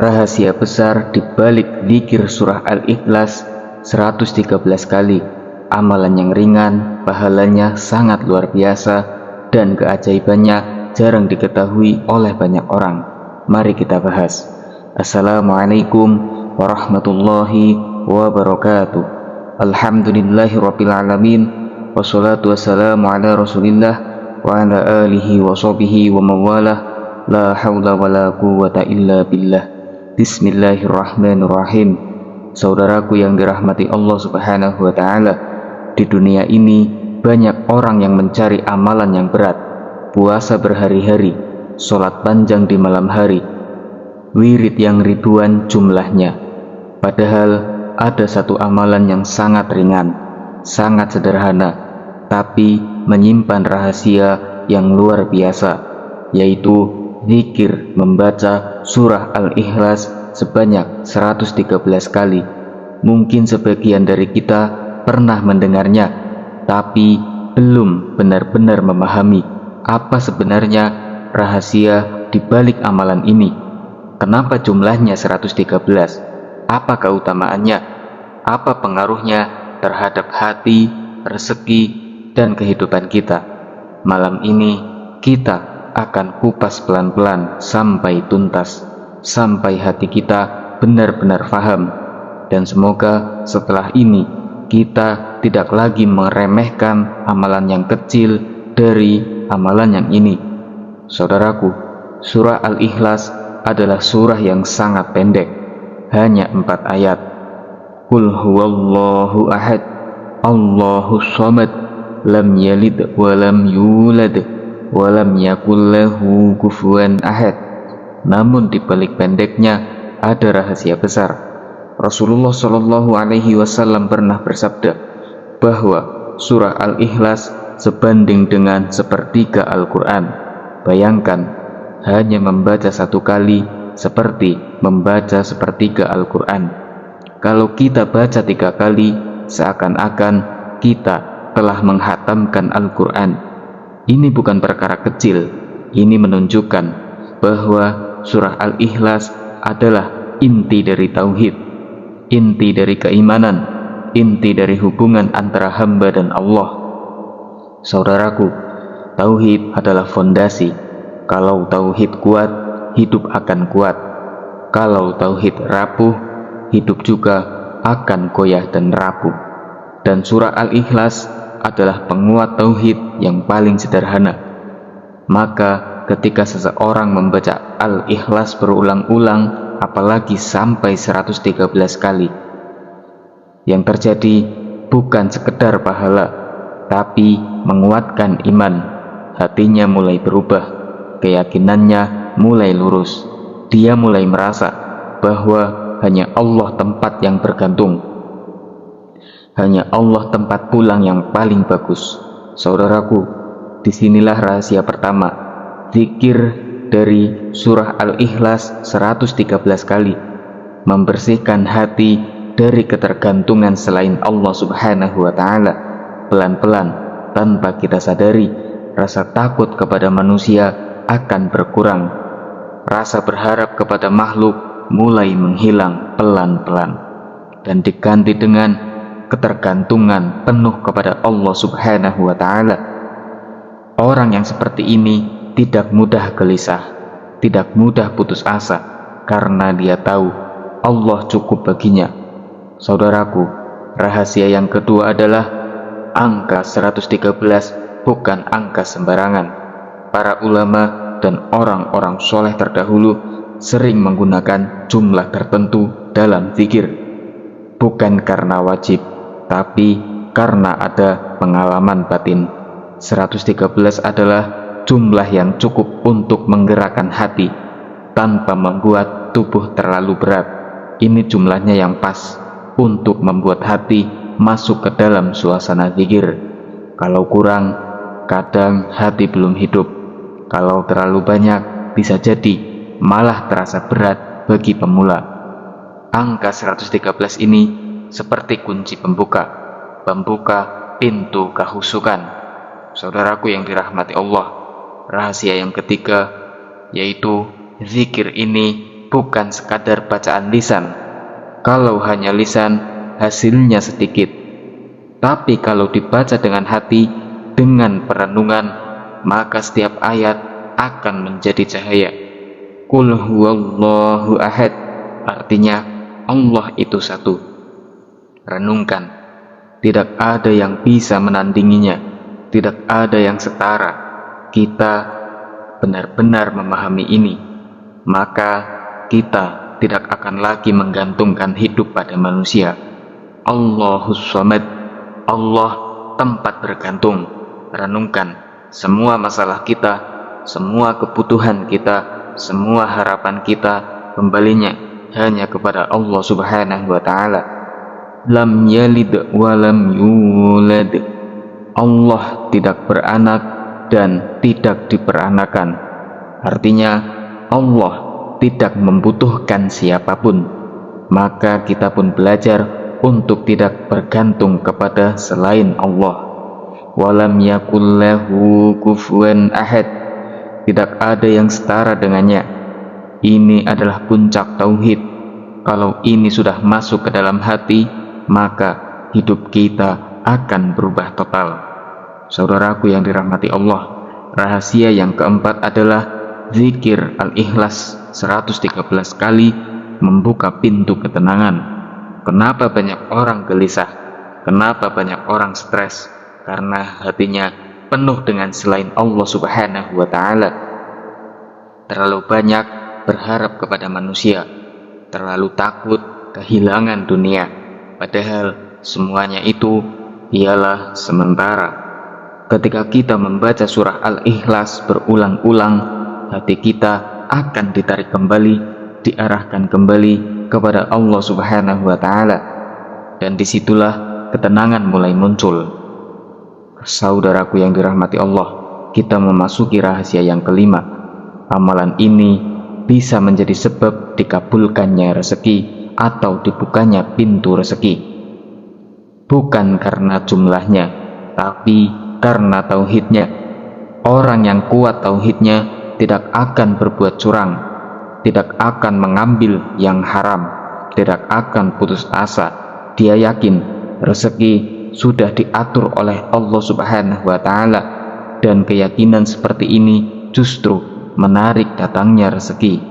Rahasia besar di balik zikir surah Al-Ikhlas 113 kali. Amalan yang ringan, pahalanya sangat luar biasa, dan keajaibannya jarang diketahui oleh banyak orang. Mari kita bahas. Assalamualaikum warahmatullahi wabarakatuh. Alhamdulillahirrabbilalamin. Wassalatu wassalamu ala rasulillah wa ala alihi wa sahbihi wa mawalah. La hawla wa la quwwata illa billah. Bismillahirrahmanirrahim. Saudaraku yang dirahmati Allah Subhanahu wa ta'ala, di dunia ini banyak orang yang mencari amalan yang berat, puasa berhari-hari, sholat panjang di malam hari, wirid yang ribuan jumlahnya. Padahal ada satu amalan yang sangat ringan, sangat sederhana, tapi menyimpan rahasia yang luar biasa, yaitu zikir membaca surah Al-Ikhlas sebanyak 113 kali. Mungkin sebagian dari kita pernah mendengarnya, tapi belum benar-benar memahami apa sebenarnya rahasia di balik amalan ini. Kenapa jumlahnya 113? Apa keutamaannya? Apa pengaruhnya terhadap hati, rezeki, dan kehidupan kita? Malam ini kita akan kupas pelan-pelan sampai tuntas, sampai hati kita benar-benar faham. Dan semoga setelah ini kita tidak lagi meremehkan amalan yang kecil dari amalan yang ini. Saudaraku, surah Al-Ikhlas adalah surah yang sangat pendek, hanya 4 ayat. Qul huwallahu ahad, Allahus samad, lam yalid wa lam yulad walam yakullahu kufuwan ahad. Namun di balik pendeknya ada rahasia besar. Rasulullah Shallallahu Alaihi Wasallam pernah bersabda bahwa surah Al-Ikhlas sebanding dengan sepertiga Al-Quran. Bayangkan, hanya membaca 1 kali seperti membaca sepertiga Al-Quran. Kalau kita baca 3 kali, seakan-akan kita telah menghatamkan Al-Quran. Ini bukan perkara kecil. Ini menunjukkan bahwa surah Al-Ikhlas adalah inti dari tauhid, inti dari keimanan, inti dari hubungan antara hamba dan Allah. Saudaraku, tauhid adalah fondasi. Kalau tauhid kuat, hidup akan kuat. Kalau tauhid rapuh, hidup juga akan goyah dan rapuh. Dan surah Al-Ikhlas adalah penguat tauhid yang paling sederhana. Maka ketika seseorang membaca Al-Ikhlas berulang-ulang, apalagi sampai 113 kali, yang terjadi bukan sekedar pahala, tapi menguatkan iman. Hatinya mulai berubah, keyakinannya mulai lurus. Dia mulai merasa bahwa hanya Allah tempat yang bergantung, hanya Allah tempat pulang yang paling bagus. Saudaraku, disinilah rahasia pertama. Zikir dari surah Al-Ikhlas 113 kali membersihkan hati dari ketergantungan selain Allah Subhanahu wa ta'ala. Pelan-pelan, tanpa kita sadari, rasa takut kepada manusia akan berkurang. Rasa berharap kepada makhluk mulai menghilang pelan-pelan, dan diganti dengan ketergantungan penuh kepada Allah Subhanahu wa ta'ala. Orang yang seperti ini tidak mudah gelisah, tidak mudah putus asa, karena dia tahu Allah cukup baginya. Saudaraku, rahasia yang kedua adalah angka 113 bukan angka sembarangan. Para ulama dan orang-orang soleh terdahulu sering menggunakan jumlah tertentu dalam zikir, bukan karena wajib, tapi karena ada pengalaman batin. 113 adalah jumlah yang cukup untuk menggerakkan hati tanpa membuat tubuh terlalu berat. Ini jumlahnya yang pas untuk membuat hati masuk ke dalam suasana zikir. Kalau kurang, kadang hati belum hidup. Kalau terlalu banyak, bisa jadi malah terasa berat bagi pemula. Angka 113 ini seperti kunci pembuka pintu kehusukan. Saudaraku yang dirahmati Allah, rahasia yang ketiga yaitu zikir ini bukan sekadar bacaan lisan. Kalau hanya lisan, hasilnya sedikit. Tapi kalau dibaca dengan hati, dengan perenungan, maka setiap ayat akan menjadi cahaya. Qul huwallahu ahad, artinya Allah itu satu. Renungkan, tidak ada yang bisa menandinginya, tidak ada yang setara. Kita benar-benar memahami ini, maka kita tidak akan lagi menggantungkan hidup pada manusia. Allahus Samad, Allah tempat bergantung. Renungkan, semua masalah kita, semua kebutuhan kita, semua harapan kita kembalinya hanya kepada Allah Subhanahu wa Ta'ala. Lam yalid wa lam yulad, Allah tidak beranak dan tidak diperanakan. Artinya Allah tidak membutuhkan siapapun. Maka kita pun belajar untuk tidak bergantung kepada selain Allah. Walam yakul lahu kufuwan ahad, tidak ada yang setara dengannya. Ini adalah puncak tauhid. Kalau ini sudah masuk ke dalam hati, maka hidup kita akan berubah total. Saudaraku yang dirahmati Allah, rahasia yang keempat adalah zikir al-ikhlas 113 kali membuka pintu ketenangan. Kenapa banyak orang gelisah? Kenapa banyak orang stres? Karena hatinya penuh dengan selain Allah Subhanahu wa Ta'ala. Terlalu banyak berharap kepada manusia, terlalu takut kehilangan dunia, padahal semuanya itu ialah sementara. Ketika kita membaca surah Al-Ikhlas berulang-ulang, hati kita akan ditarik kembali, diarahkan kembali kepada Allah Subhanahu wa Ta'ala, dan disitulah ketenangan mulai muncul. Saudaraku yang dirahmati Allah, kita memasuki rahasia yang kelima. Amalan ini bisa menjadi sebab dikabulkannya rezeki atau dibukanya pintu rezeki, bukan karena jumlahnya, tapi karena tauhidnya. Orang yang kuat tauhidnya tidak akan berbuat curang, tidak akan mengambil yang haram, tidak akan putus asa. Dia yakin rezeki sudah diatur oleh Allah Subhanahu wa Ta'ala, dan keyakinan seperti ini justru menarik datangnya rezeki.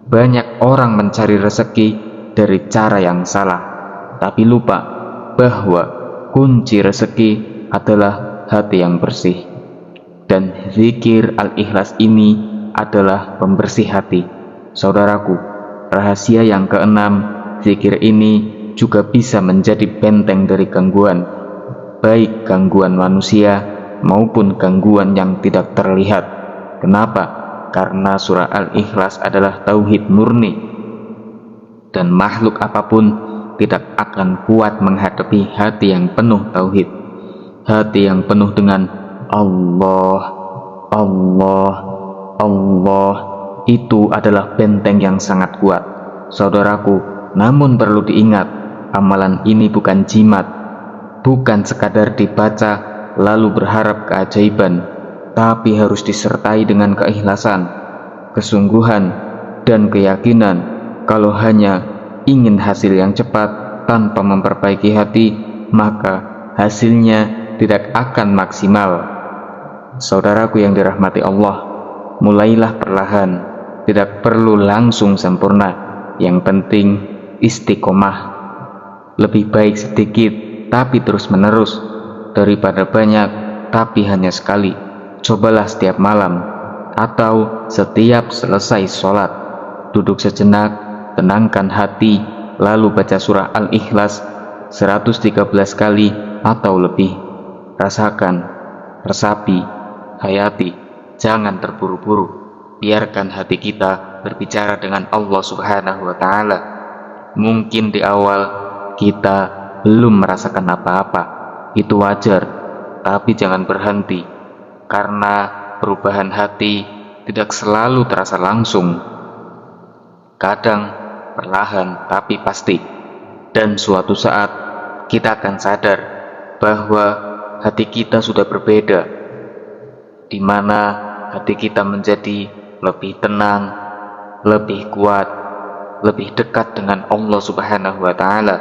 Banyak orang mencari rezeki dari cara yang salah, tapi lupa bahwa kunci rezeki adalah hati yang bersih. Dan zikir al-ikhlas ini adalah pembersih hati. Saudaraku, rahasia yang keenam, zikir ini juga bisa menjadi benteng dari gangguan, baik gangguan manusia maupun gangguan yang tidak terlihat. Kenapa? Karena surah Al-Ikhlas adalah tauhid murni, dan makhluk apapun tidak akan kuat menghadapi hati yang penuh tauhid. Hati yang penuh dengan Allah, Allah, Allah, itu adalah benteng yang sangat kuat. Saudaraku, namun perlu diingat, amalan ini bukan jimat, bukan sekadar dibaca lalu berharap keajaiban, tapi harus disertai dengan keikhlasan, kesungguhan, dan keyakinan. Kalau hanya ingin hasil yang cepat tanpa memperbaiki hati, maka hasilnya tidak akan maksimal. Saudaraku yang dirahmati Allah, mulailah perlahan, tidak perlu langsung sempurna. Yang penting istiqomah. Lebih baik sedikit tapi terus menerus daripada banyak tapi hanya sekali. Cobalah setiap malam atau setiap selesai sholat, duduk sejenak, tenangkan hati, lalu baca surah Al-Ikhlas 113 kali atau lebih. Rasakan, resapi, hayati, jangan terburu-buru. Biarkan hati kita berbicara dengan Allah Subhanahu wa Ta'ala. Mungkin di awal kita belum merasakan apa-apa, itu wajar, tapi jangan berhenti, karena perubahan hati tidak selalu terasa langsung. Kadang perlahan tapi pasti, dan suatu saat kita akan sadar bahwa hati kita sudah berbeda, di mana hati kita menjadi lebih tenang, lebih kuat, lebih dekat dengan Allah Subhanahu wa Ta'ala.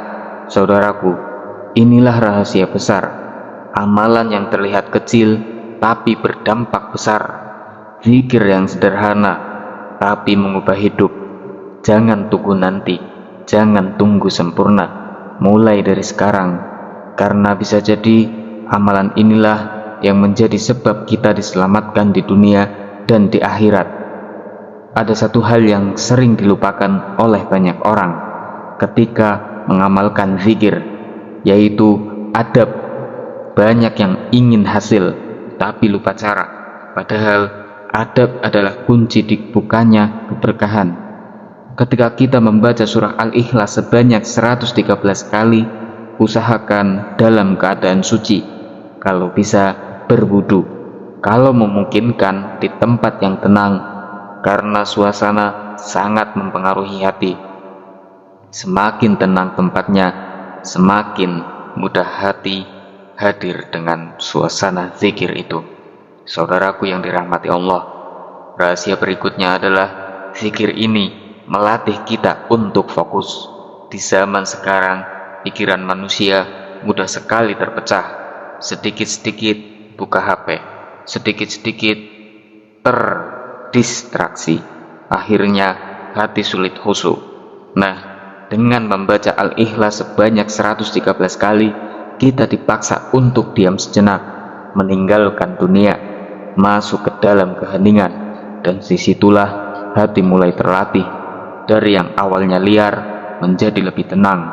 Saudaraku, inilah rahasia besar, amalan yang terlihat kecil tapi berdampak besar, zikir yang sederhana tapi mengubah hidup. Jangan tunggu nanti, jangan tunggu sempurna, mulai dari sekarang, karena bisa jadi amalan inilah yang menjadi sebab kita diselamatkan di dunia dan di akhirat. Ada satu hal yang sering dilupakan oleh banyak orang ketika mengamalkan zikir, yaitu adab. Banyak yang ingin hasil tapi lupa cara, padahal adab adalah kunci dibukanya keberkahan. Ketika kita membaca surah Al-Ikhlas sebanyak 113 kali, usahakan dalam keadaan suci, kalau bisa berwudu, kalau memungkinkan di tempat yang tenang, karena suasana sangat mempengaruhi hati. Semakin tenang tempatnya, semakin mudah hati hadir dengan suasana zikir itu. Saudaraku yang dirahmati Allah, rahasia berikutnya adalah zikir ini melatih kita untuk fokus. Di zaman sekarang, pikiran manusia mudah sekali terpecah. Sedikit-sedikit buka HP, sedikit-sedikit terdistraksi, akhirnya hati sulit khusyuk. Nah, dengan membaca Al-Ikhlas sebanyak 113 kali, kita dipaksa untuk diam sejenak, meninggalkan dunia, masuk ke dalam keheningan, dan disitulah hati mulai terlatih. Dari yang awalnya liar menjadi lebih tenang,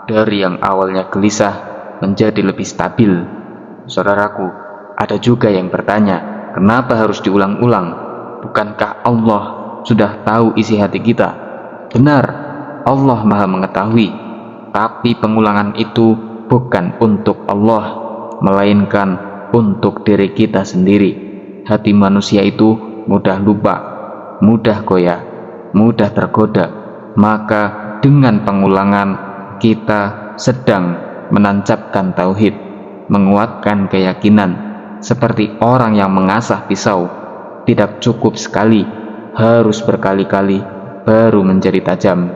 dari yang awalnya gelisah menjadi lebih stabil. Saudaraku, ada juga yang bertanya, kenapa harus diulang-ulang? Bukankah Allah sudah tahu isi hati kita? Benar, Allah Maha mengetahui, tapi pengulangan itu bukan untuk Allah, melainkan untuk diri kita sendiri. Hati manusia itu mudah lupa, mudah goyah, mudah tergoda. Maka dengan pengulangan kita sedang menancapkan tauhid, menguatkan keyakinan. Seperti orang yang mengasah pisau, tidak cukup sekali, harus berkali-kali baru menjadi tajam.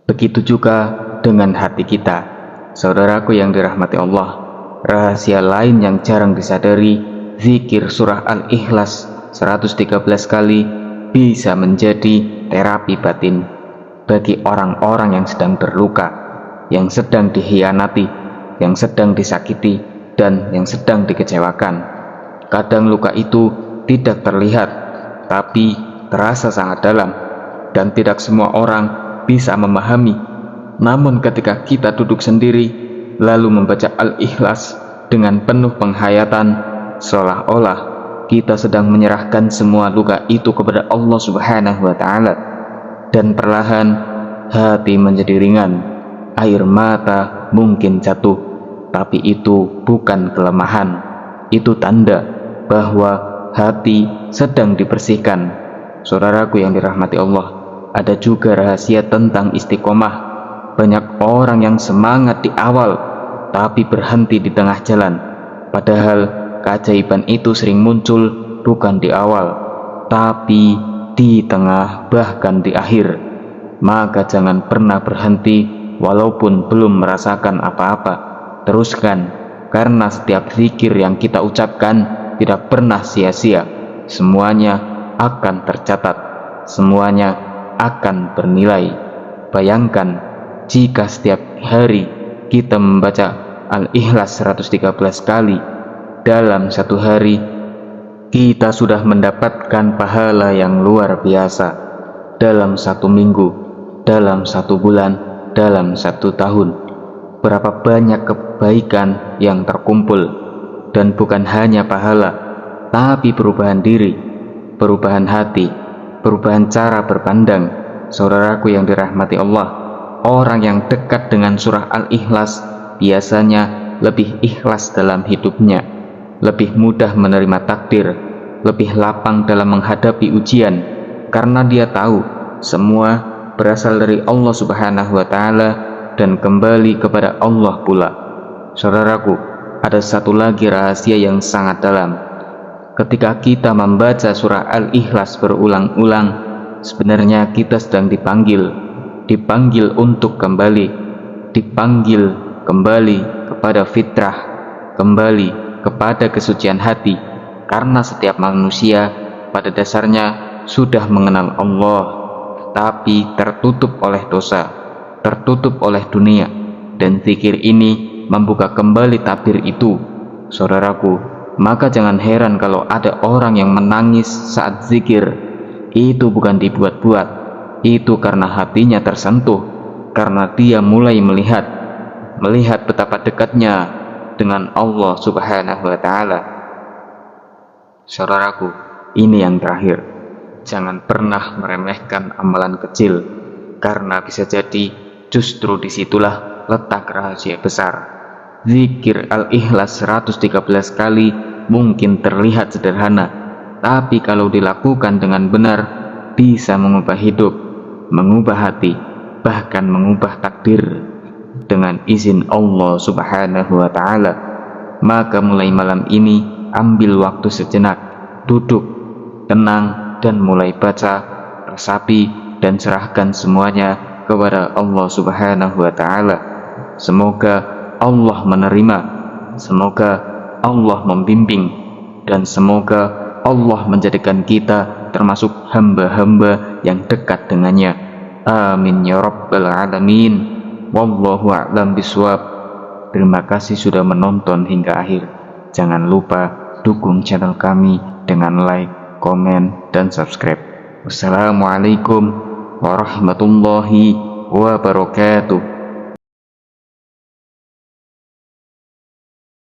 Begitu juga dengan hati kita. Saudaraku yang dirahmati Allah, rahasia lain yang jarang disadari, zikir surah Al-Ikhlas 113 kali bisa menjadi terapi batin bagi orang-orang yang sedang terluka, yang sedang dikhianati, yang sedang disakiti, dan yang sedang dikecewakan. Kadang luka itu tidak terlihat, tapi terasa sangat dalam, dan tidak semua orang bisa memahami. Namun ketika kita duduk sendiri, lalu membaca Al-Ikhlas dengan penuh penghayatan, seolah-olah kita sedang menyerahkan semua luka itu kepada Allah Subhanahu wa Ta'ala, dan perlahan hati menjadi ringan. Air mata mungkin jatuh, tapi itu bukan kelemahan, itu tanda bahwa hati sedang dibersihkan. Saudaraku yang dirahmati Allah, ada juga rahasia tentang istiqomah. Banyak orang yang semangat di awal tapi berhenti di tengah jalan, padahal keajaiban itu sering muncul bukan di awal, tapi di tengah, bahkan di akhir. Maka jangan pernah berhenti walaupun belum merasakan apa-apa. Teruskan, karena setiap zikir yang kita ucapkan tidak pernah sia-sia. Semuanya akan tercatat, semuanya akan bernilai. Bayangkan jika setiap hari kita membaca Al-Ikhlas 113 kali, dalam satu hari kita sudah mendapatkan pahala yang luar biasa. Dalam satu minggu, dalam satu bulan, dalam satu tahun, berapa banyak kebaikan yang terkumpul. Dan bukan hanya pahala, tapi perubahan diri, perubahan hati, perubahan cara berpandang. Saudaraku yang dirahmati Allah, orang yang dekat dengan surah Al-Ikhlas biasanya lebih ikhlas dalam hidupnya, lebih mudah menerima takdir, lebih lapang dalam menghadapi ujian, karena dia tahu semua berasal dari Allah Subhanahu wa Ta'ala dan kembali kepada Allah pula. Saudaraku, ada satu lagi rahasia yang sangat dalam. Ketika kita membaca surah Al-Ikhlas berulang-ulang, sebenarnya kita sedang dipanggil untuk dipanggil kembali kepada fitrah, kembali kepada kesucian hati, karena setiap manusia pada dasarnya sudah mengenal Allah, tapi tertutup oleh dosa, tertutup oleh dunia, dan zikir ini membuka kembali tabir itu. Saudaraku, maka jangan heran kalau ada orang yang menangis saat zikir. Itu bukan dibuat-buat, itu karena hatinya tersentuh, karena dia mulai melihat betapa dekatnya dengan Allah Subhanahu wa Ta'ala. Saudaraku, ini yang terakhir, jangan pernah meremehkan amalan kecil, karena bisa jadi justru disitulah letak rahasia besar. Zikir Al-Ikhlas 113 kali mungkin terlihat sederhana, tapi kalau dilakukan dengan benar bisa mengubah hidup, mengubah hati, bahkan mengubah takdir dengan izin Allah Subhanahu wa Ta'ala. Maka mulai malam ini ambil waktu sejenak, duduk tenang dan mulai baca, resapi dan serahkan semuanya kepada Allah Subhanahu wa Ta'ala. Semoga Allah menerima, semoga Allah membimbing, dan semoga Allah menjadikan kita termasuk hamba-hamba yang dekat dengannya. Amin ya rabbal alamin. Wallahu a'lam bishawab. Terima kasih sudah menonton hingga akhir. Jangan lupa dukung channel kami dengan like, komen, dan subscribe. Wassalamualaikum warahmatullahi wabarakatuh.